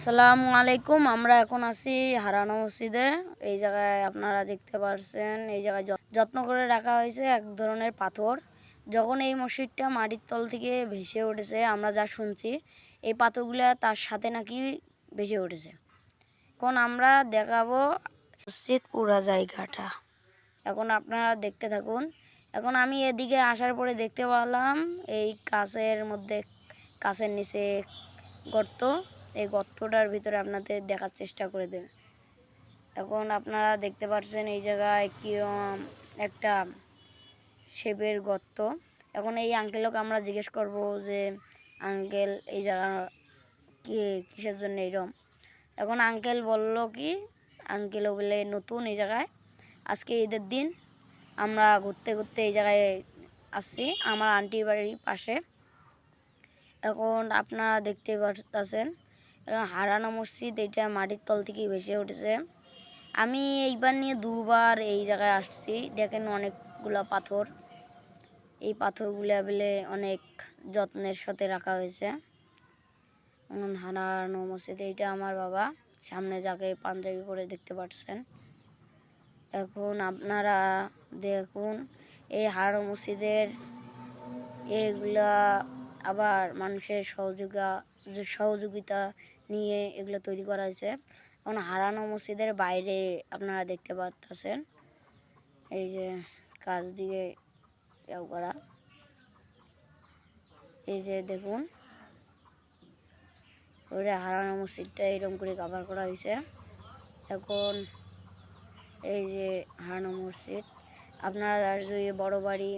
আসসালামু আলাইকুম। আমরা এখন আছি হারানো মসজিদে। এই জায়গায় আপনারা দেখতে পাচ্ছেন, এই জায়গায় যত্ন করে রাখা হয়েছে এক ধরনের পাথর। যখন এই মসজিদটা মাটির তল থেকে ভেসে উঠেছে, আমরা যা শুনছি এই পাথরগুলো তার সাথে নাকি ভেসে উঠেছে। এখন আমরা দেখাবো মসজিদ পুরা জায়গাটা। এখন আপনারা দেখতে থাকুন। এখন আমি এদিকে আসার পরে দেখতে পেলাম এই কাছের নিচে গর্ত। এই গর্তটার ভিতরে আপনাদের দেখার চেষ্টা করে দেন। এখন আপনারা দেখতে পাচ্ছেন এই জায়গায় কিরম একটা শেপের গর্ত। এখন এই আঙ্কেলকে আমরা জিজ্ঞেস করব যে আঙ্কেল এই জায়গা কিসের জন্য এরকম। এখন আঙ্কেল বলল কি, আঙ্কেলও বলে নতুন এই জায়গায়, আজকে ঈদের দিন আমরা ঘুরতে ঘুরতে এই জায়গায় আসছি, আমার আন্টির বাড়ির পাশে। এখন আপনারা দেখতে পাচ্ছেন হারানো মসজিদ, এটা মাটির তল থেকে ভেসে উঠেছে। আমি এইবার নিয়ে দুবার এই জায়গায় আসছি। দেখেন অনেকগুলা পাথর, এই পাথরগুলো বলে অনেক যত্নের সাথে রাখা হয়েছে। হারানো মসজিদ, এইটা আমার বাবা, সামনে যাকে পাঞ্জাবি পরে দেখতে পাচ্ছেন। এখন আপনারা দেখুন এই হারানো মসজিদের এইগুলা আবার মানুষের সহযোগিতা নিয়ে এগুলো তৈরি করা হয়েছে। এখন হারানো মসজিদের বাইরে আপনারা দেখতে পাচ্ছেন এই যে কাজ দিয়ে করা, এই যে দেখুন ওইটা হারানো মসজিদটা এরকম করে কভার করা হয়েছে। এখন এই যে হারানো মসজিদ, আপনারা যদি বড় বাড়ি,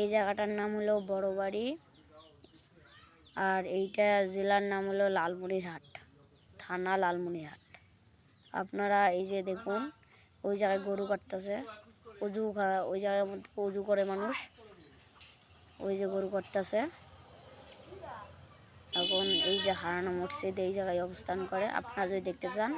এই জায়গাটার নাম হলো বড় বাড়ি, আর এইটা জেলার নাম হলো লালমনিরহাট, থানা লালমনিরহাট। আপনারা এই যে দেখুন ওই জায়গায় গরু কাটতেছে, ওই জায়গার মধ্যে উজু করে মানুষ, ওই যে গরু কাটতেছে। এখন এই যে হারানো মসজিদ এই জায়গায় অবস্থান করে, আপনারা যদি দেখতে চান